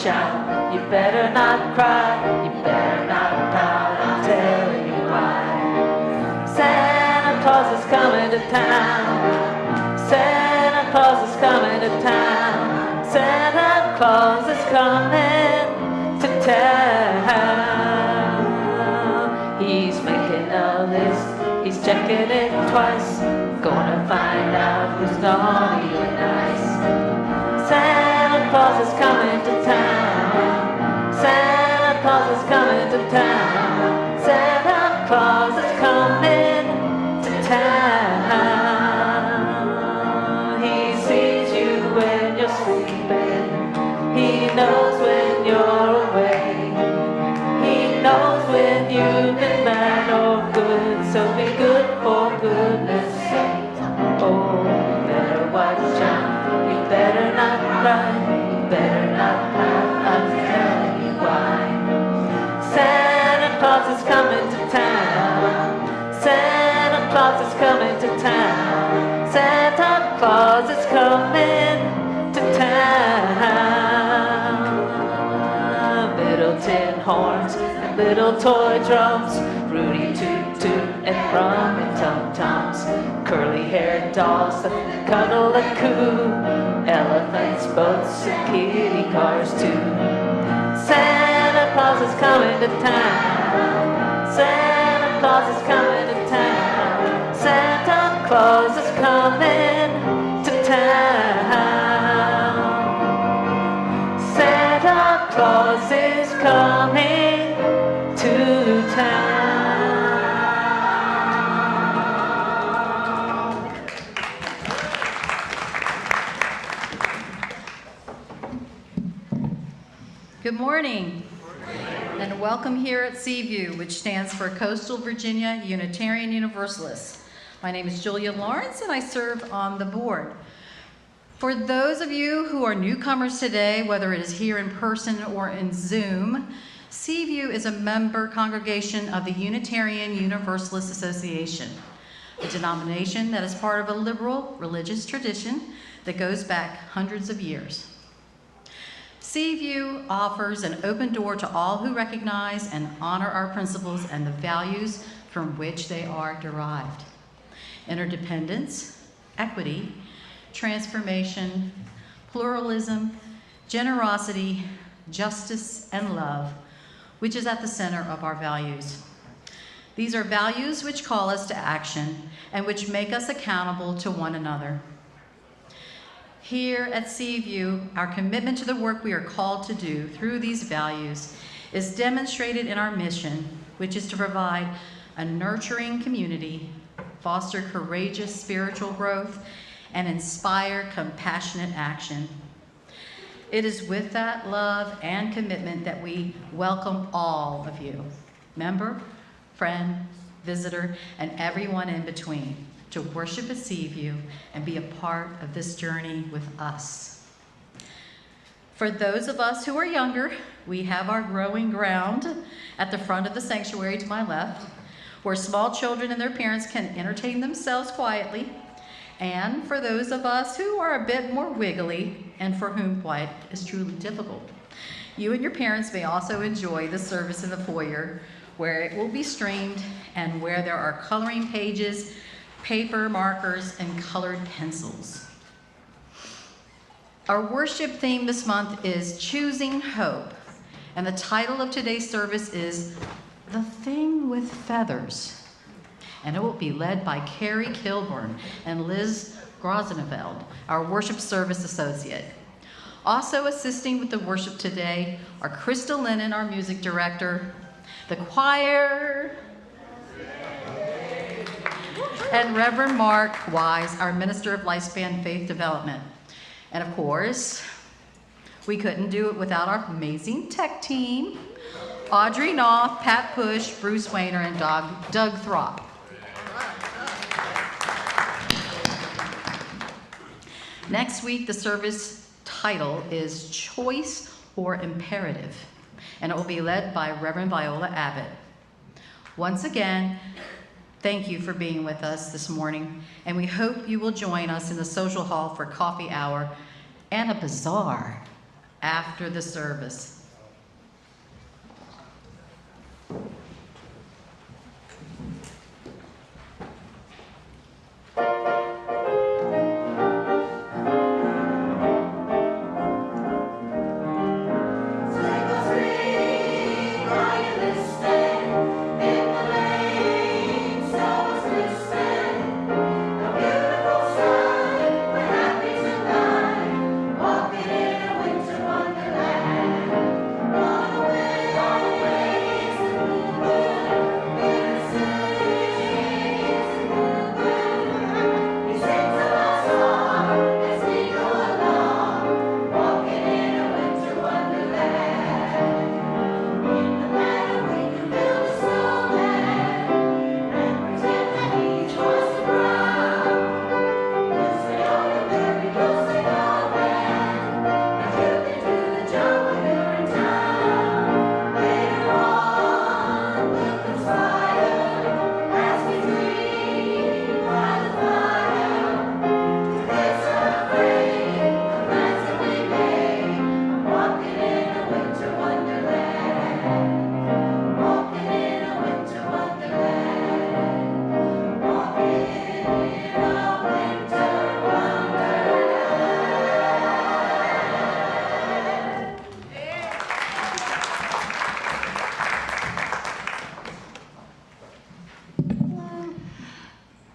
shout, you better not cry, you better not pout, I'm telling you why. Santa Claus is coming to town. Santa Claus is coming to town. Santa Claus is coming to town. He's making a list, he's checking it twice, gonna find out who's naughty or nice. Santa Claus is coming to town. Santa Claus is coming to town. Santa Claus is coming to town. He sees you when you're sleeping. He knows when you're away. He knows when you've been bad or good. So be good for goodness sake. Oh, you better watch out. You better not cry. You better not pout. I'm telling you why. Santa Claus is coming to town. Santa Claus is coming to town. Santa Claus is coming to town. Little tin horns and little toy drums, Rudy Toot Toot and Rum Tum-Tums, curly-haired dolls that cuddle and coo, elephants, boats, and kitty cars too. Santa Claus is coming to town. Santa Claus is coming to town. Santa Claus is coming to town. Santa Claus is coming to town. Good morning, and welcome here at CVUU, which stands for Coastal Virginia Unitarian Universalists. My name is Julia Lawrence, and I serve on the board. For those of you who are newcomers today, whether it is here in person or in Zoom, CVUU is a member congregation of the Unitarian Universalist Association, a denomination that is part of a liberal religious tradition that goes back hundreds of years. CVUU offers an open door to all who recognize and honor our principles and the values from which they are derived: interdependence, equity, transformation, pluralism, generosity, justice, and love, which is at the center of our values. These are values which call us to action and which make us accountable to one another. Here at CVUU, our commitment to the work we are called to do through these values is demonstrated in our mission, which is to provide a nurturing community, foster courageous spiritual growth, and inspire compassionate action. It is with that love and commitment that we welcome all of you, member, friend, visitor, and everyone in between, to worship at CVUU and be a part of this journey with us. For those of us who are younger, we have our growing ground at the front of the sanctuary to my left, where small children and their parents can entertain themselves quietly. And for those of us who are a bit more wiggly and for whom quiet is truly difficult, you and your parents may also enjoy the service in the foyer, where it will be streamed and where there are coloring pages, paper markers, and colored pencils. Our worship theme this month is Choosing Hope, and the title of today's service is The Thing with Feathers, and it will be led by Kerry Kilburn and Liz Grosneveld, our worship service associate. Also assisting with the worship today are Krista Lennon, our music director, the choir, and Reverend Mark Wise, our Minister of Lifespan Faith Development. And of course, we couldn't do it without our amazing tech team, Audrey Knopf, Pat Push, Bruce Wayner, and Doug Throp. Next week, the service title is Choice or Imperative, and it will be led by Reverend Viola Abbott. Once again, thank you for being with us this morning, and we hope you will join us in the social hall for coffee hour and a bazaar after the service.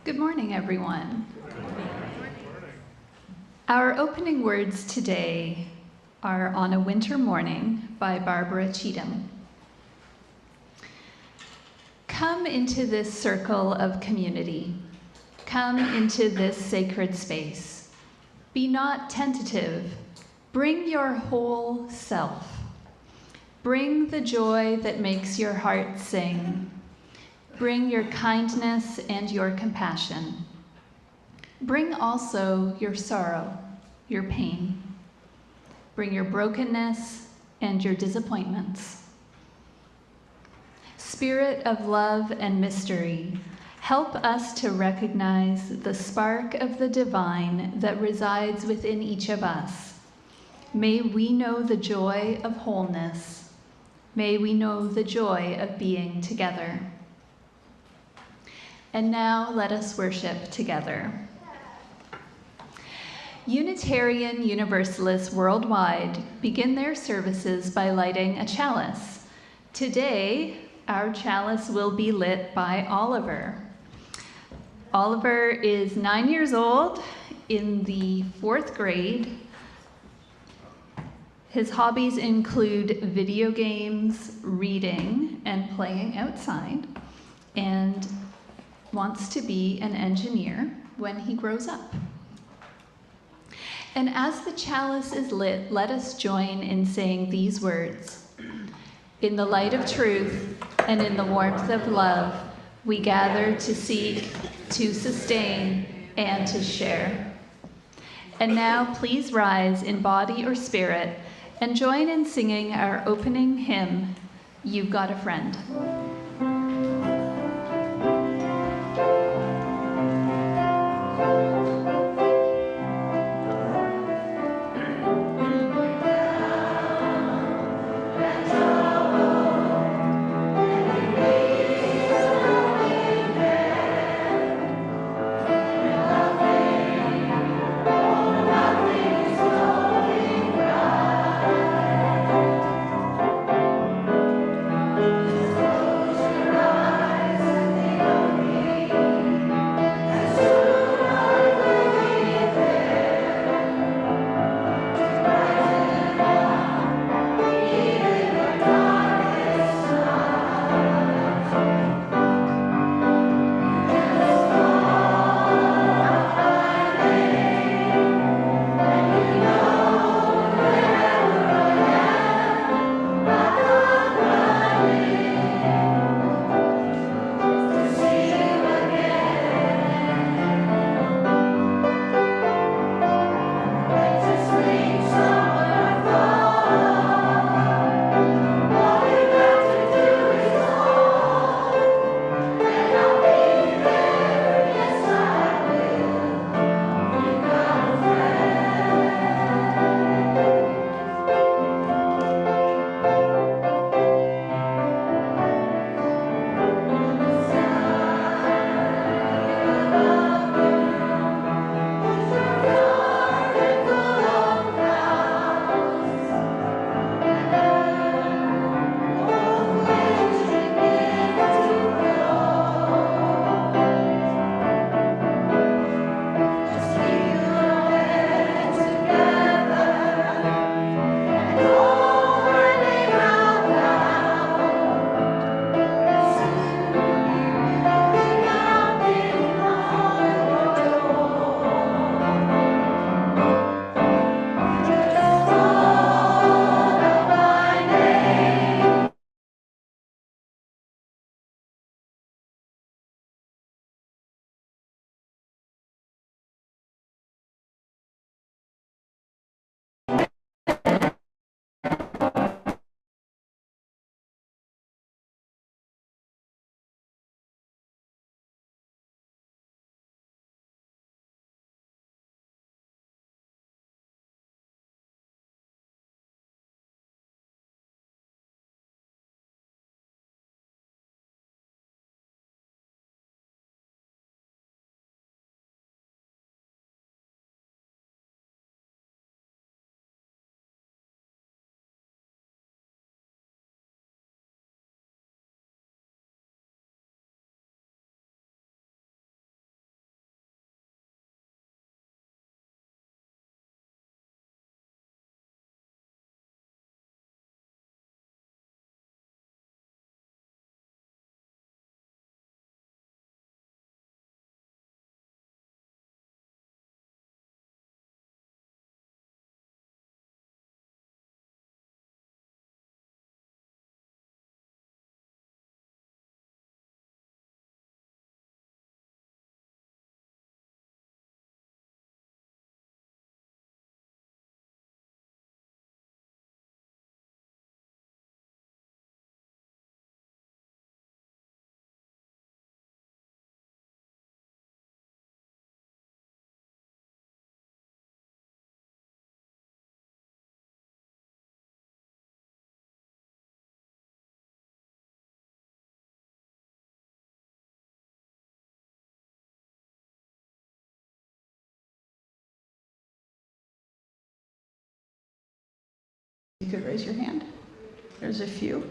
Good morning, everyone. Our opening words today are On a Winter Morning by Barbara Cheatham. Come into this circle of community. Come into this sacred space. Be not tentative. Bring your whole self. Bring the joy that makes your heart sing. Bring your kindness and your compassion. Bring also your sorrow, your pain. Bring your brokenness and your disappointments. Spirit of love and mystery, help us to recognize the spark of the divine that resides within each of us. May we know the joy of wholeness. May we know the joy of being together. And now let us worship together. Unitarian Universalists worldwide begin their services by lighting a chalice. Today, our chalice will be lit by Oliver. Oliver is 9 years old, in the 4th grade. His hobbies include video games, reading, and playing outside, and wants to be an engineer when he grows up. And as the chalice is lit, let us join in saying these words. In the light of truth and in the warmth of love, we gather to seek, to sustain, and to share. And now please rise in body or spirit and join in singing our opening hymn, You've Got a Friend. could raise your hand. There's a few.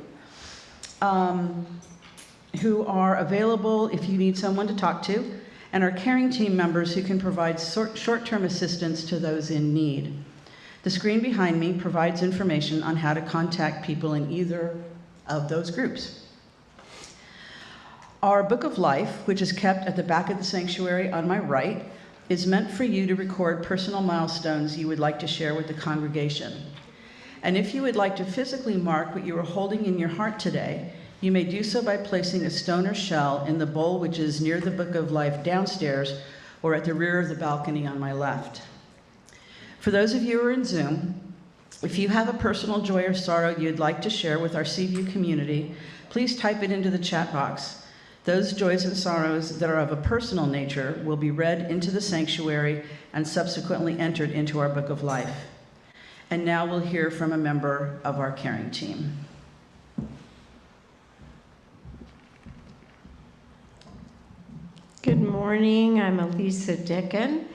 Who are available if you need someone to talk to, and our caring team members who can provide short-term assistance to those in need. The screen behind me provides information on how to contact people in either of those groups. Our Book of Life, which is kept at the back of the sanctuary on my right, is meant for you to record personal milestones you would like to share with the congregation. And if you would like to physically mark what you are holding in your heart today, you may do so by placing a stone or shell in the bowl which is near the Book of Life downstairs or at the rear of the balcony on my left. For those of you who are in Zoom, if you have a personal joy or sorrow you'd like to share with our CVUU community, please type it into the chat box. Those joys and sorrows that are of a personal nature will be read into the sanctuary and subsequently entered into our Book of Life. And now we'll hear from a member of our caring team. Good morning, I'm Elisa Dickon,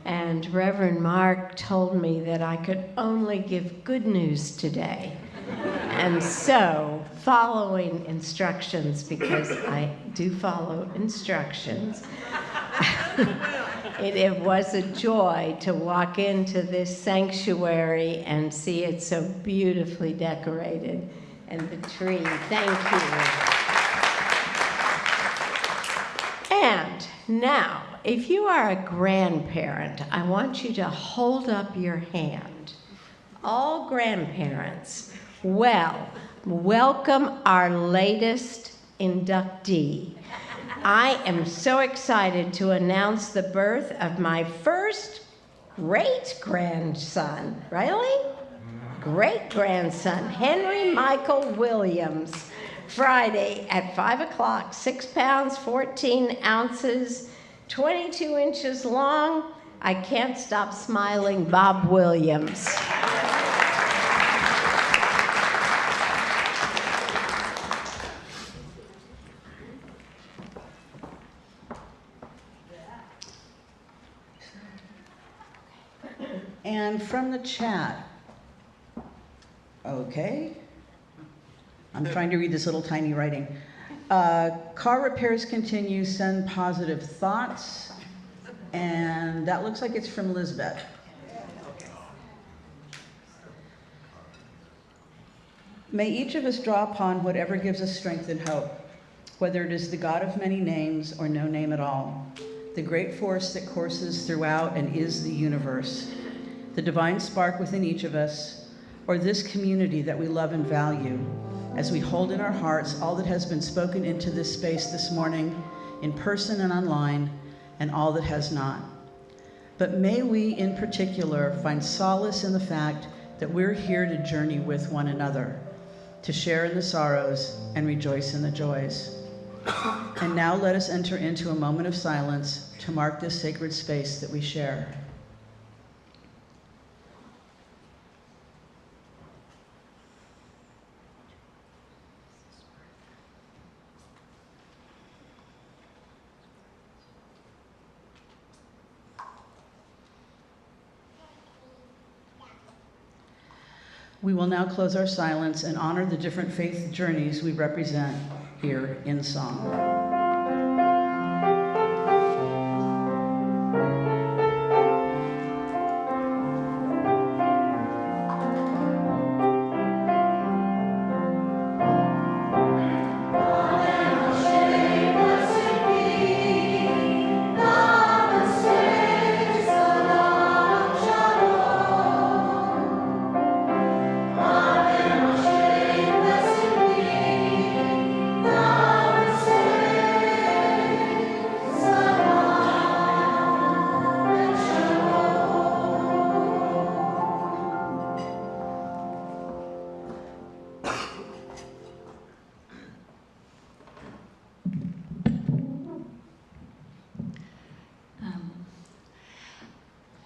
and Reverend Mark told me that I could only give good news today. And so, following instructions, because I do follow instructions, it was a joy to walk into this sanctuary and see it so beautifully decorated, and the tree. Thank you. And now, if you are a grandparent, I want you to hold up your hand. All grandparents, well, welcome our latest inductee. I am so excited to announce the birth of my first great-grandson. Really? Great-grandson, Henry Michael Williams. Friday at 5 o'clock, 6 pounds, 14 ounces, 22 inches long. I can't stop smiling, Bob Williams. And from the chat, okay. I'm trying to read this little tiny writing. Car repairs continue, send positive thoughts. And that looks like it's from Lisbeth. May each of us draw upon whatever gives us strength and hope, whether it is the God of many names or no name at all, the great force that courses throughout and is the universe, the divine spark within each of us, or this community that we love and value, as we hold in our hearts all that has been spoken into this space this morning, in person and online, and all that has not. But may we, in particular, find solace in the fact that we're here to journey with one another, to share in the sorrows and rejoice in the joys. And now let us enter into a moment of silence to mark this sacred space that we share. We will now close our silence and honor the different faith journeys we represent here in song.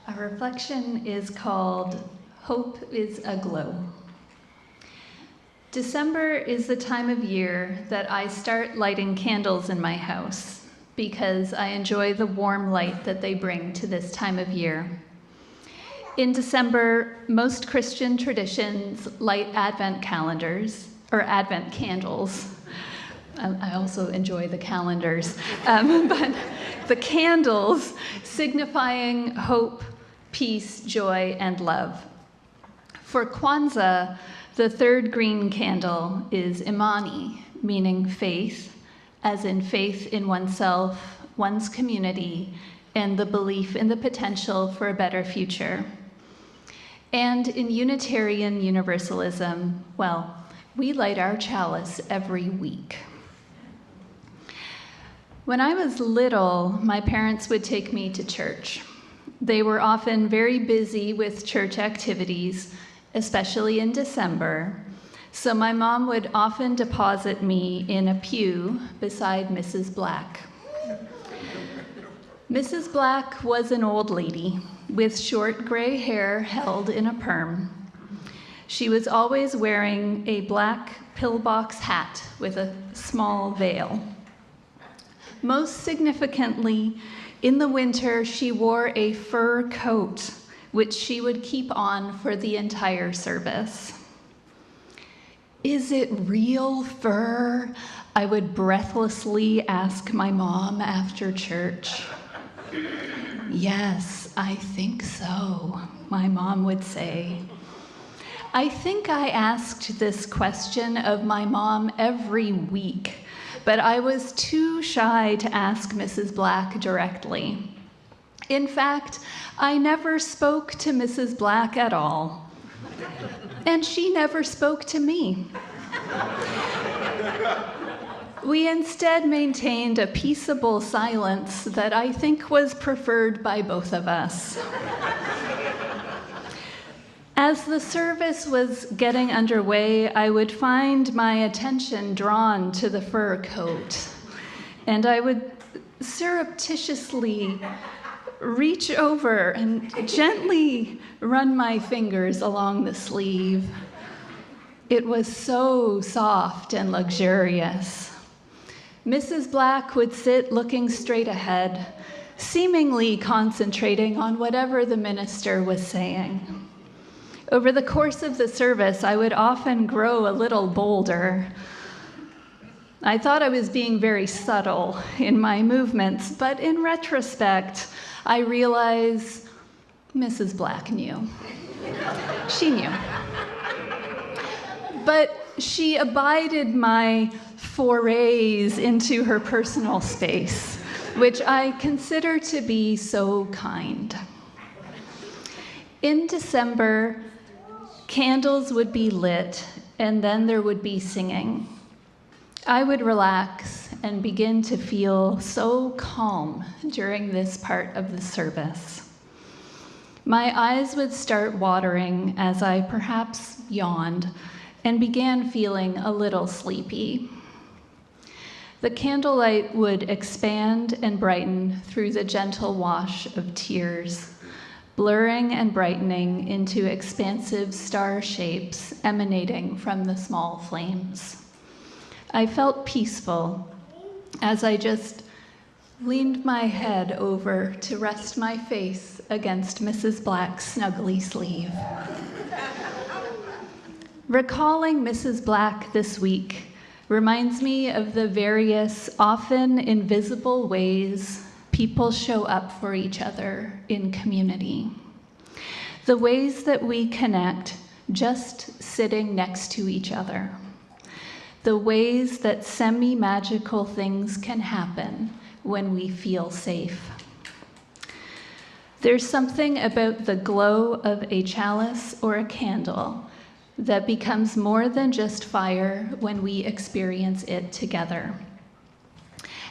Our reflection is called Hope is Aglow. December is the time of year that I start lighting candles in my house because I enjoy the warm light that they bring to this time of year. In December, most Christian traditions light Advent calendars, or Advent candles. I also enjoy the calendars, but the candles signifying hope, peace, joy, and love. For Kwanzaa, the third green candle is Imani, meaning faith, as in faith in oneself, one's community, and the belief in the potential for a better future. And in Unitarian Universalism, well, we light our chalice every week. When I was little, my parents would take me to church. They were often very busy with church activities, especially in December, so my mom would often deposit me in a pew beside Mrs. Black. Mrs. Black was an old lady with short gray hair held in a perm. She was always wearing a black pillbox hat with a small veil. Most significantly, in the winter, she wore a fur coat, which she would keep on for the entire service. "Is it real fur?" I would breathlessly ask my mom after church. "Yes, I think so," my mom would say. I think I asked this question of my mom every week, but I was too shy to ask Mrs. Black directly. In fact, I never spoke to Mrs. Black at all, and she never spoke to me. We instead maintained a peaceable silence that I think was preferred by both of us. As the service was getting underway, I would find my attention drawn to the fur coat, and I would surreptitiously reach over and gently run my fingers along the sleeve. It was so soft and luxurious. Mrs. Black would sit looking straight ahead, seemingly concentrating on whatever the minister was saying. Over the course of the service, I would often grow a little bolder. I thought I was being very subtle in my movements, but in retrospect, I realized Mrs. Black knew. She knew. But she abided my forays into her personal space, which I consider to be so kind. In December, candles would be lit, and then there would be singing. I would relax and begin to feel so calm during this part of the service. My eyes would start watering as I perhaps yawned and began feeling a little sleepy. The candlelight would expand and brighten through the gentle wash of tears, blurring and brightening into expansive star shapes emanating from the small flames. I felt peaceful as I just leaned my head over to rest my face against Mrs. Black's snuggly sleeve. Recalling Mrs. Black this week reminds me of the various, often invisible ways people show up for each other in community. The ways that we connect just sitting next to each other. The ways that semi-magical things can happen when we feel safe. There's something about the glow of a chalice or a candle that becomes more than just fire when we experience it together.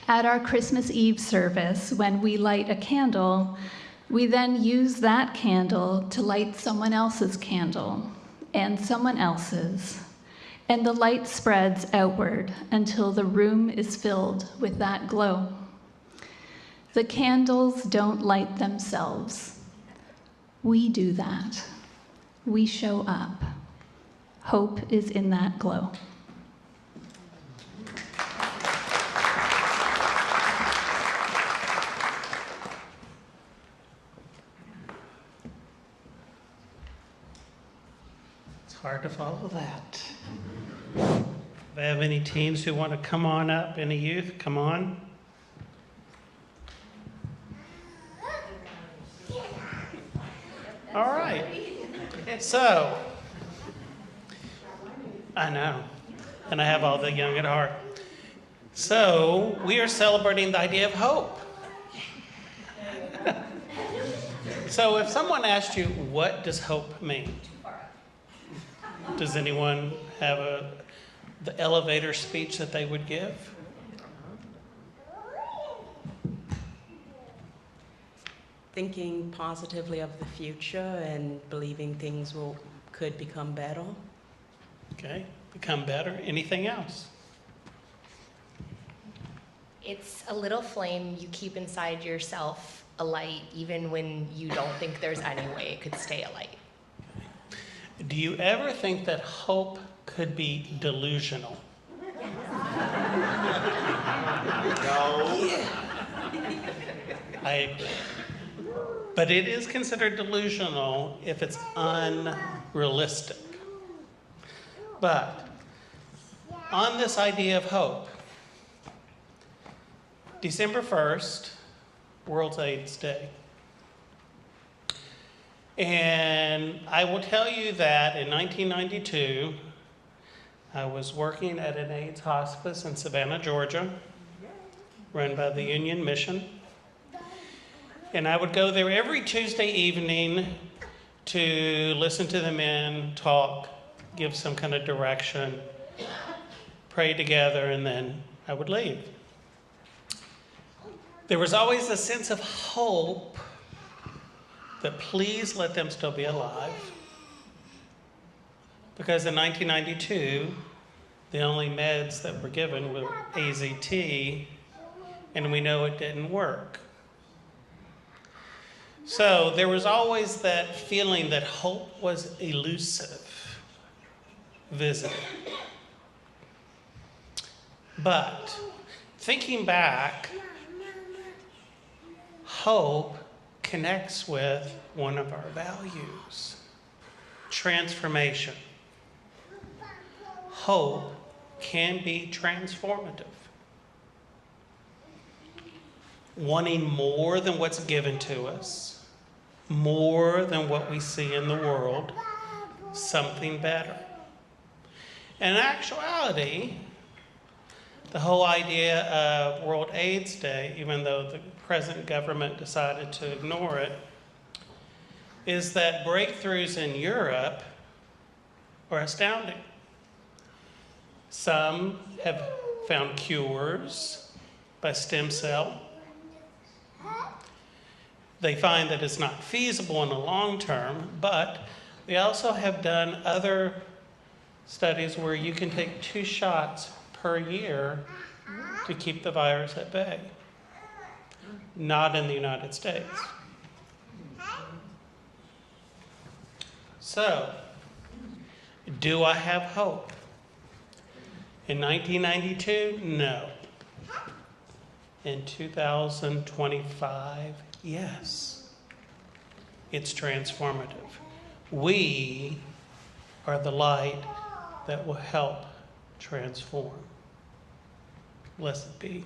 At our Christmas Eve service, when we light a candle, we then use that candle to light someone else's candle and someone else's, and the light spreads outward until the room is filled with that glow. The candles don't light themselves. We do that. We show up. Hope is in that glow. hard to follow that. If I have any teens who want to come on up, any youth, come on. All right. So, I know, and I have all the young at heart. So, we are celebrating the idea of hope. So, if someone asked you, what does hope mean? Does anyone have the elevator speech that they would give? Thinking positively of the future and believing things could become better. Okay, become better. Anything else? It's a little flame you keep inside yourself, a light, even when you don't think there's any way it could stay a light. Do you ever think that hope could be delusional? No. I agree. But it is considered delusional if it's unrealistic. But on this idea of hope, December 1st, World AIDS Day. And I will tell you that in 1992, I was working at an AIDS hospice in Savannah, Georgia, run by the Union Mission. And I would go there every Tuesday evening to listen to the men talk, give some kind of direction, pray together, and then I would leave. There was always a sense of hope that please let them still be alive. Because in 1992, the only meds that were given were AZT, and we know it didn't work. So there was always that feeling that hope was elusive, visible. But thinking back, hope connects with one of our values, transformation. Hope can be transformative. Wanting more than what's given to us, more than what we see in the world, something better. In actuality, the whole idea of World AIDS Day, even though the present government decided to ignore it, is that breakthroughs in Europe are astounding. Some have found cures by stem cell. They find that it's not feasible in the long term, but they also have done other studies where you can take 2 shots per year to keep the virus at bay. Not in the United States. So, do I have hope? In 1992, no. In 2025, yes. It's transformative. We are the light that will help transform. Blessed be.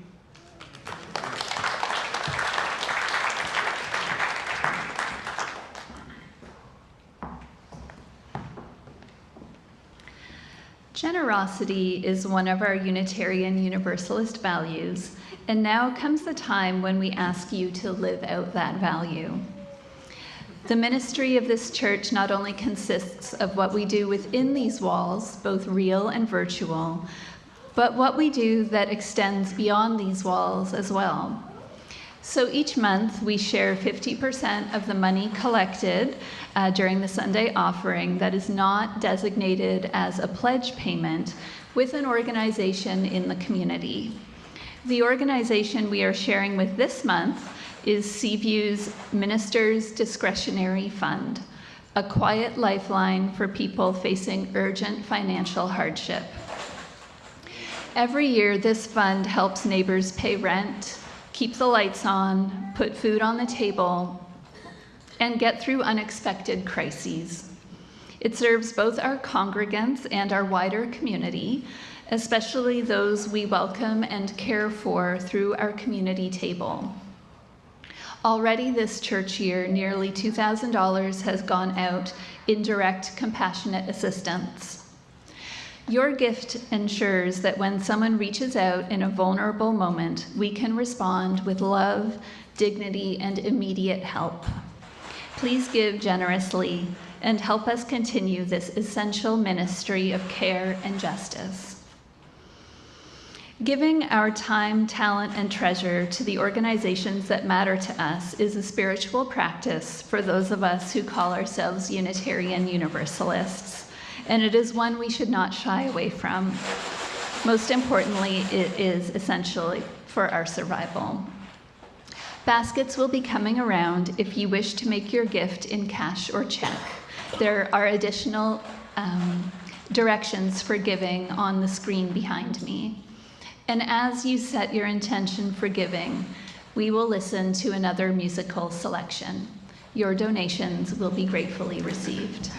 Generosity is one of our Unitarian Universalist values, and now comes the time when we ask you to live out that value. The ministry of this church not only consists of what we do within these walls, both real and virtual, but what we do that extends beyond these walls as well. So each month we share 50% of the money collected during the Sunday offering that is not designated as a pledge payment with an organization in the community. The organization we are sharing with this month is CVUU's Ministers' Discretionary Fund, a quiet lifeline for people facing urgent financial hardship. Every year, this fund helps neighbors pay rent, keep the lights on, put food on the table, and get through unexpected crises. It serves both our congregants and our wider community, especially those we welcome and care for through our community table. Already this church year, nearly $2,000 has gone out in direct compassionate assistance. Your gift ensures that when someone reaches out in a vulnerable moment, we can respond with love, dignity, and immediate help. Please give generously and help us continue this essential ministry of care and justice. Giving our time, talent, and treasure to the organizations that matter to us is a spiritual practice for those of us who call ourselves Unitarian Universalists, and it is one we should not shy away from. Most importantly, it is essential for our survival. Baskets will be coming around if you wish to make your gift in cash or check. There are additional directions for giving on the screen behind me. And as you set your intention for giving, we will listen to another musical selection. Your donations will be gratefully received.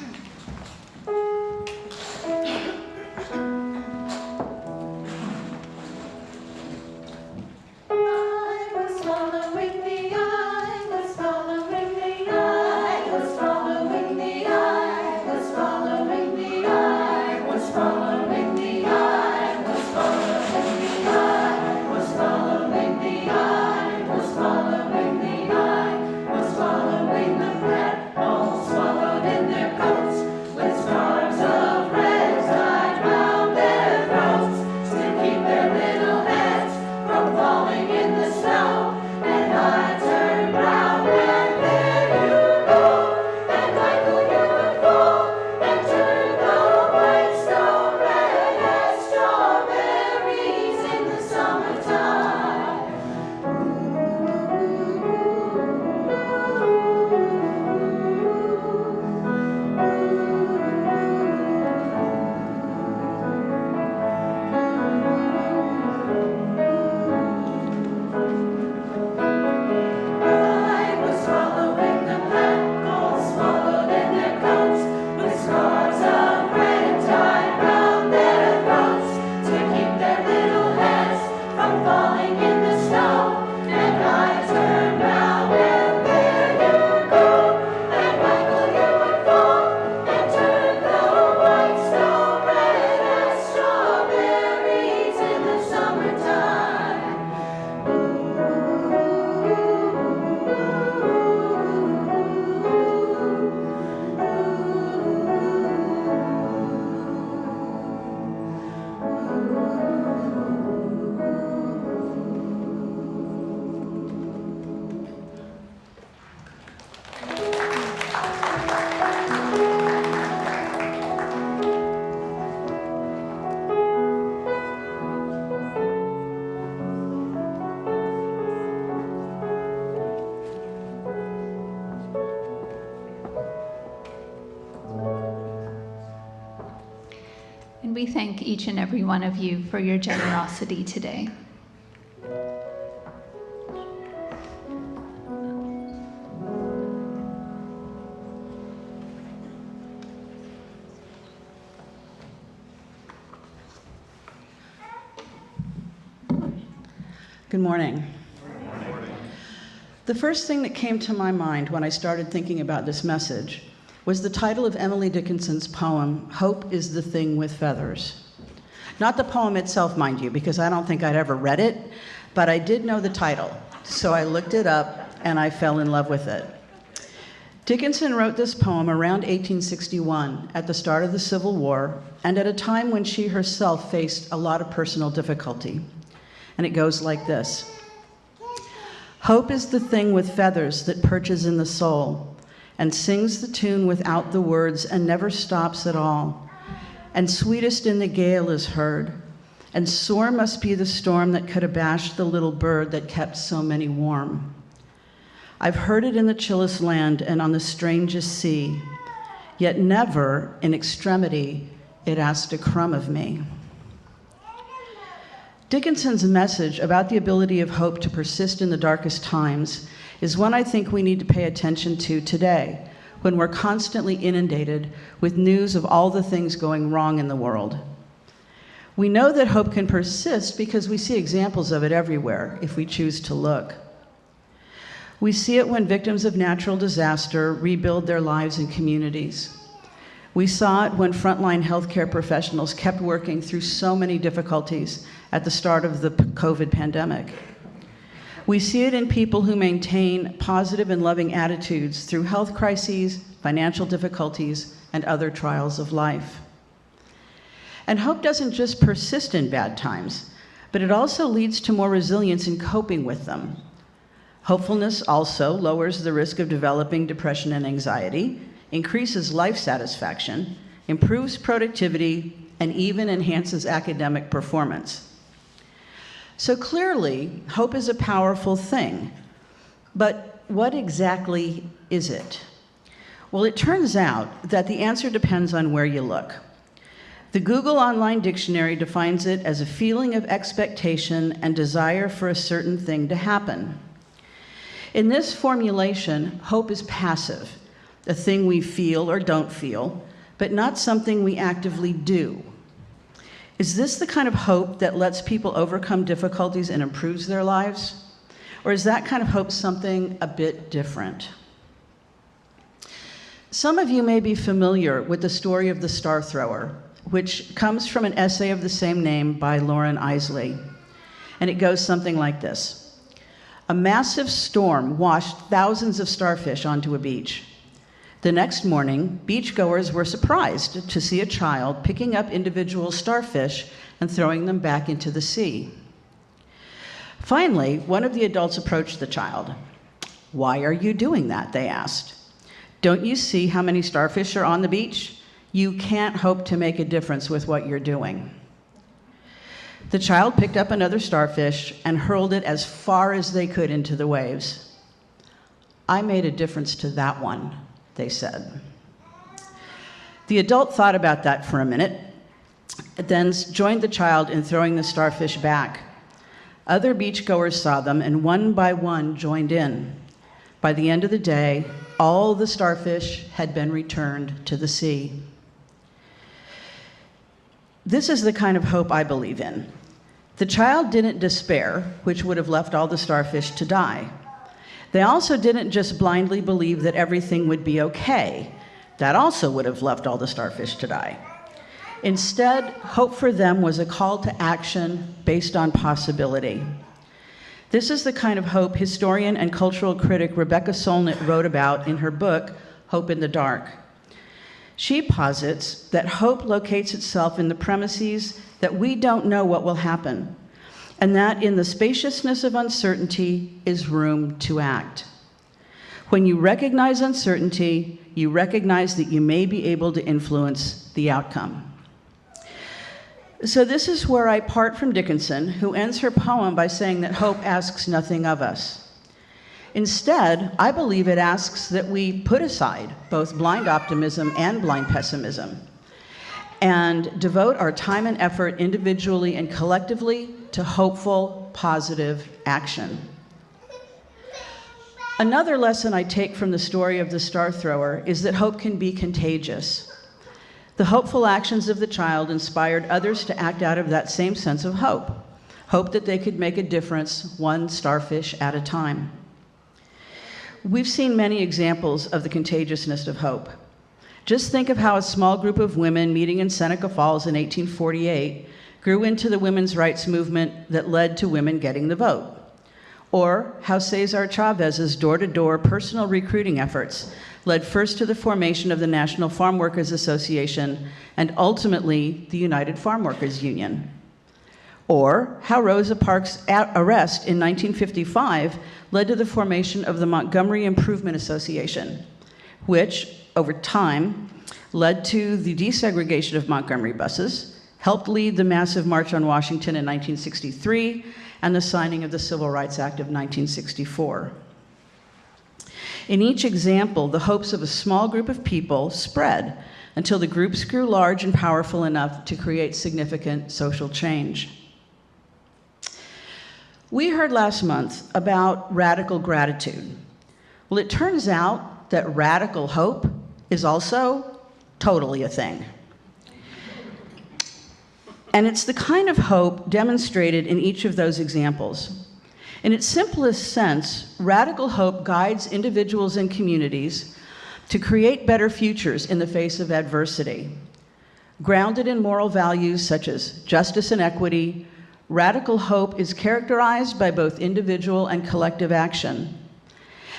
And we thank each and every one of you for your generosity today. Good morning. The first thing that came to my mind when I started thinking about this message was the title of Emily Dickinson's poem, "Hope is the Thing with Feathers." Not the poem itself, mind you, because I don't think I'd ever read it, but I did know the title. So I looked it up and I fell in love with it. Dickinson wrote this poem around 1861, at the start of the Civil War, and at a time when she herself faced a lot of personal difficulty. And it goes like this. Hope is the thing with feathers that perches in the soul and sings the tune without the words and never stops at all. And sweetest in the gale is heard, and sore must be the storm that could abash the little bird that kept so many warm. I've heard it in the chillest land and on the strangest sea, yet never in extremity it asked a crumb of me. Dickinson's message about the ability of hope to persist in the darkest times is one I think we need to pay attention to today, when we're constantly inundated with news of all the things going wrong in the world. We know that hope can persist because we see examples of it everywhere if we choose to look. We see it when victims of natural disaster rebuild their lives and communities. We saw it when frontline healthcare professionals kept working through so many difficulties at the start of the COVID pandemic. We see it in people who maintain positive and loving attitudes through health crises, financial difficulties, and other trials of life. And hope doesn't just persist in bad times, but it also leads to more resilience in coping with them. Hopefulness also lowers the risk of developing depression and anxiety, increases life satisfaction, improves productivity, and even enhances academic performance. So clearly, hope is a powerful thing. But what exactly is it? Well, it turns out that the answer depends on where you look. The Google Online Dictionary defines it as a feeling of expectation and desire for a certain thing to happen. In this formulation, hope is passive, a thing we feel or don't feel, but not something we actively do. Is this the kind of hope that lets people overcome difficulties and improves their lives? Or is that kind of hope something a bit different? Some of you may be familiar with the story of the star thrower, which comes from an essay of the same name by Lauren Isley. And it goes something like this. A massive storm washed thousands of starfish onto a beach. The next morning, beachgoers were surprised to see a child picking up individual starfish and throwing them back into the sea. Finally, one of the adults approached the child. "Why are you doing that?" they asked. "Don't you see how many starfish are on the beach? You can't hope to make a difference with what you're doing." The child picked up another starfish and hurled it as far as they could into the waves. "I made a difference to that one," they said. The adult thought about that for a minute, then joined the child in throwing the starfish back. Other beachgoers saw them, and one by one joined in. By the end of the day, all the starfish had been returned to the sea. This is the kind of hope I believe in. The child didn't despair, which would have left all the starfish to die. They also didn't just blindly believe that everything would be okay. That also would have left all the starfish to die. Instead, hope for them was a call to action based on possibility. This is the kind of hope historian and cultural critic Rebecca Solnit wrote about in her book, Hope in the Dark. She posits that hope locates itself in the premises that we don't know what will happen, and that in the spaciousness of uncertainty is room to act. When you recognize uncertainty, you recognize that you may be able to influence the outcome. So this is where I part from Dickinson, who ends her poem by saying that hope asks nothing of us. Instead, I believe it asks that we put aside both blind optimism and blind pessimism and devote our time and effort individually and collectively to hopeful, positive action. Another lesson I take from the story of the star thrower is that hope can be contagious. The hopeful actions of the child inspired others to act out of that same sense of hope, hope that they could make a difference one starfish at a time. We've seen many examples of the contagiousness of hope. Just think of how a small group of women meeting in Seneca Falls in 1848 grew into the women's rights movement that led to women getting the vote. Or how Cesar Chavez's door-to-door personal recruiting efforts led first to the formation of the National Farm Workers Association and ultimately the United Farm Workers Union. Or how Rosa Parks' arrest in 1955 led to the formation of the Montgomery Improvement Association, which, over time, led to the desegregation of Montgomery buses, helped lead the massive March on Washington in 1963, and the signing of the Civil Rights Act of 1964. In each example, the hopes of a small group of people spread until the groups grew large and powerful enough to create significant social change. We heard last month about radical gratitude. Well, it turns out that radical hope is also totally a thing. And it's the kind of hope demonstrated in each of those examples. In its simplest sense, radical hope guides individuals and communities to create better futures in the face of adversity. Grounded in moral values such as justice and equity, radical hope is characterized by both individual and collective action.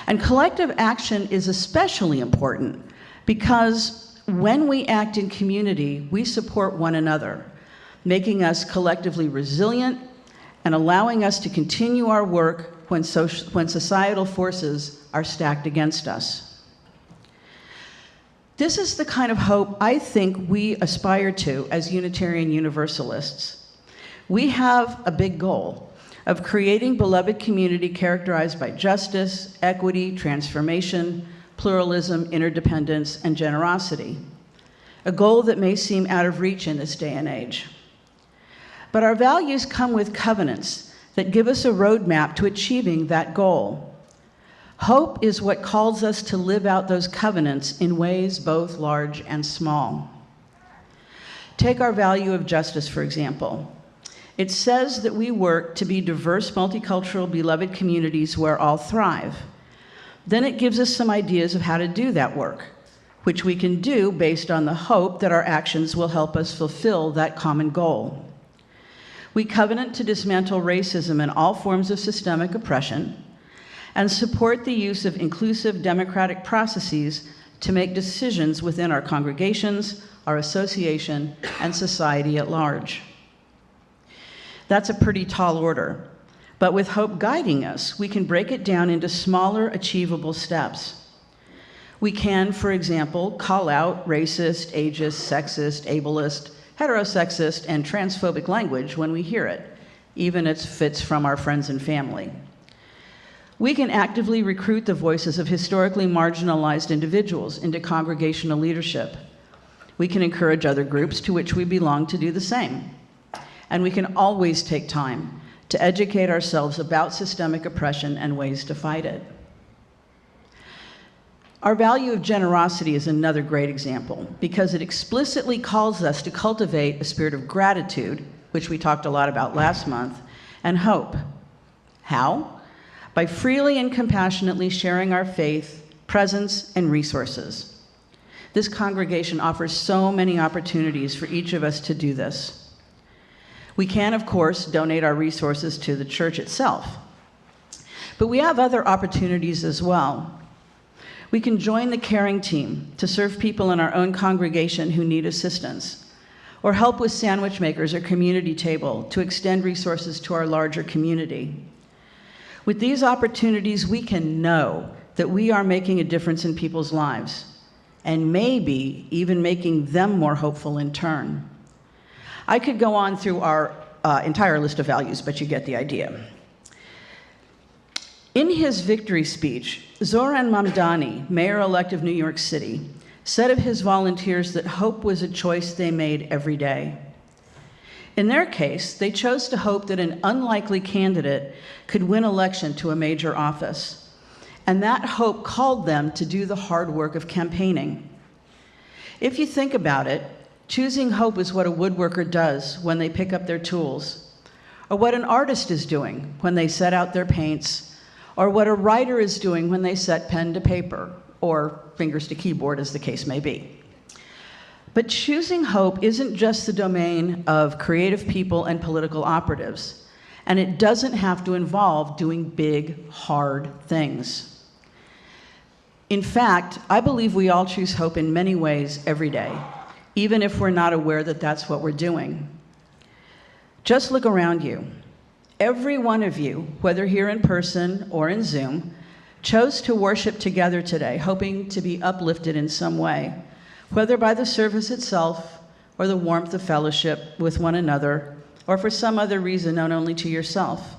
And collective action is especially important because when we act in community, we support one another, making us collectively resilient and allowing us to continue our work when societal forces are stacked against us. This is the kind of hope I think we aspire to as Unitarian Universalists. We have a big goal of creating beloved community characterized by justice, equity, transformation, pluralism, interdependence, and generosity. A goal that may seem out of reach in this day and age. But our values come with covenants that give us a roadmap to achieving that goal. Hope is what calls us to live out those covenants in ways both large and small. Take our value of justice, for example. It says that we work to be diverse, multicultural, beloved communities where all thrive. Then it gives us some ideas of how to do that work, which we can do based on the hope that our actions will help us fulfill that common goal. We covenant to dismantle racism and all forms of systemic oppression and support the use of inclusive democratic processes to make decisions within our congregations, our association, and society at large. That's a pretty tall order, but with hope guiding us, we can break it down into smaller, achievable steps. We can, for example, call out racist, ageist, sexist, ableist, heterosexist, and transphobic language when we hear it, even if it's from our friends and family. We can actively recruit the voices of historically marginalized individuals into congregational leadership. We can encourage other groups to which we belong to do the same. And we can always take time to educate ourselves about systemic oppression and ways to fight it. Our value of generosity is another great example because it explicitly calls us to cultivate a spirit of gratitude, which we talked a lot about last month, and hope. How? By freely and compassionately sharing our faith, presence, and resources. This congregation offers so many opportunities for each of us to do this. We can, of course, donate our resources to the church itself, but we have other opportunities as well. We can join the caring team to serve people in our own congregation who need assistance, or help with sandwich makers or community table to extend resources to our larger community. With these opportunities, we can know that we are making a difference in people's lives, and maybe even making them more hopeful in turn. I could go on through our entire list of values, but you get the idea. In his victory speech, Zoran Mamdani, mayor-elect of New York City, said of his volunteers that hope was a choice they made every day. In their case, they chose to hope that an unlikely candidate could win election to a major office, and that hope called them to do the hard work of campaigning. If you think about it, choosing hope is what a woodworker does when they pick up their tools, or what an artist is doing when they set out their paints, or what a writer is doing when they set pen to paper, or fingers to keyboard, as the case may be. But choosing hope isn't just the domain of creative people and political operatives, and it doesn't have to involve doing big, hard things. In fact, I believe we all choose hope in many ways every day, even if we're not aware that that's what we're doing. Just look around you. Every one of you, whether here in person or in Zoom, chose to worship together today, hoping to be uplifted in some way, whether by the service itself or the warmth of fellowship with one another, or for some other reason known only to yourself.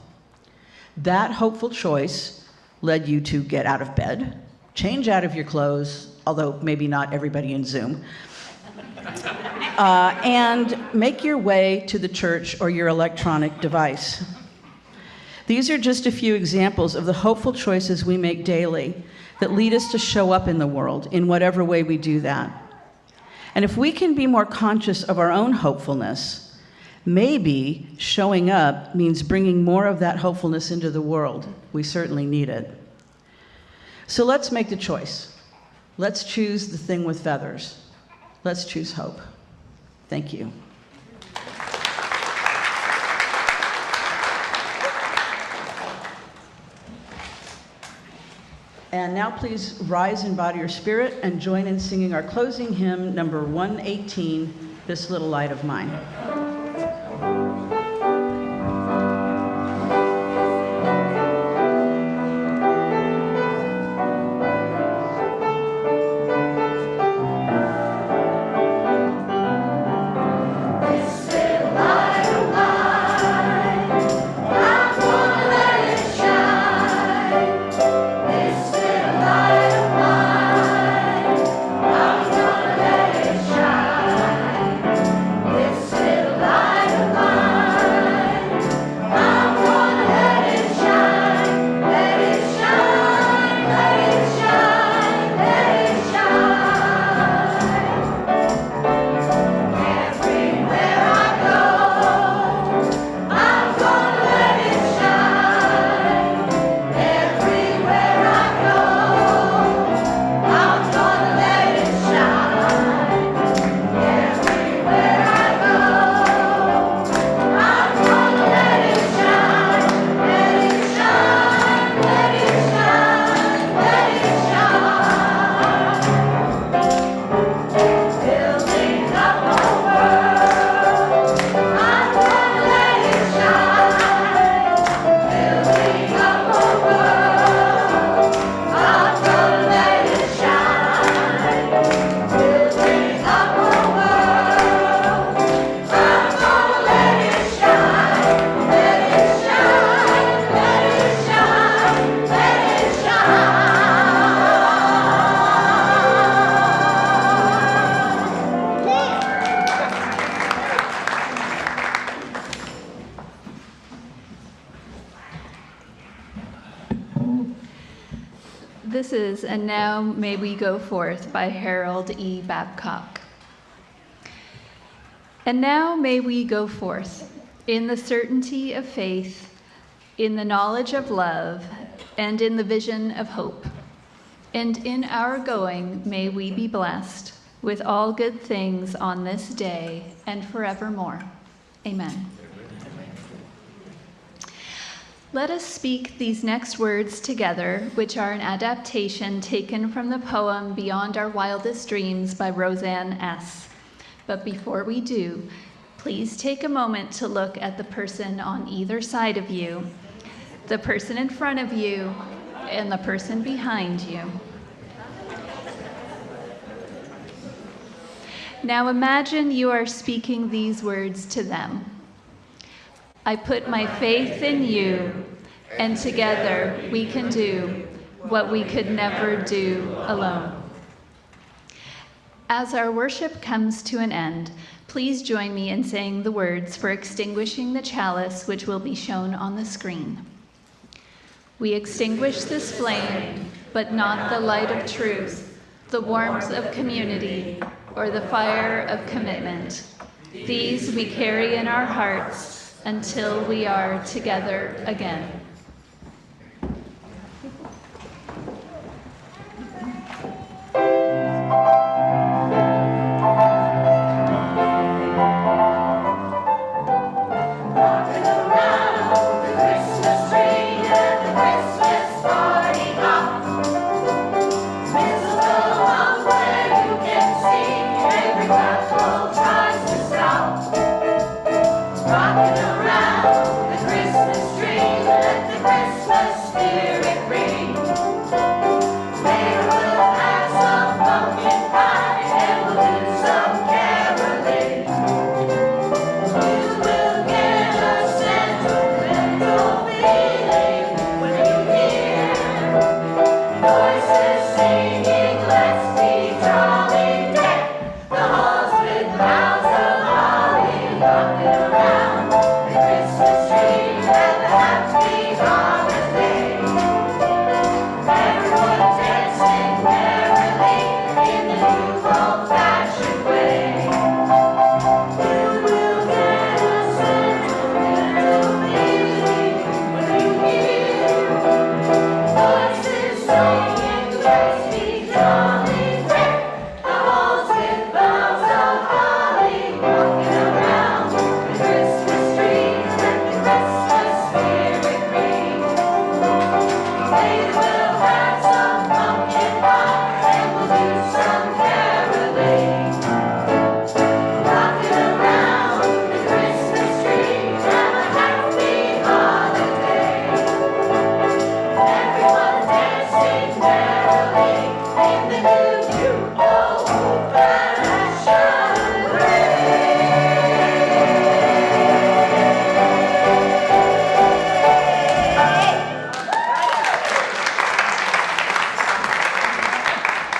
That hopeful choice led you to get out of bed, change out of your clothes, although maybe not everybody in Zoom, and make your way to the church or your electronic device. These are just a few examples of the hopeful choices we make daily that lead us to show up in the world in whatever way we do that. And if we can be more conscious of our own hopefulness, maybe showing up means bringing more of that hopefulness into the world. We certainly need it. So let's make the choice. Let's choose the thing with feathers. Let's choose hope. Thank you. And now please rise in body or spirit and join in singing our closing hymn, number 118, This Little Light of Mine. This is And Now May We Go Forth by Harold E. Babcock. And now may we go forth in the certainty of faith, in the knowledge of love, and in the vision of hope. And in our going may we be blessed with all good things on this day and forevermore. Amen. Let us speak these next words together, which are an adaptation taken from the poem Beyond Our Wildest Dreams by Roseanne S. But before we do, please take a moment to look at the person on either side of you, the person in front of you, and the person behind you. Now imagine you are speaking these words to them. I put my faith in you, and together we can do what we could never do alone. As our worship comes to an end, please join me in saying the words for extinguishing the chalice, which will be shown on the screen. We extinguish this flame, but not the light of truth, the warmth of community, or the fire of commitment. These we carry in our hearts until we are together again.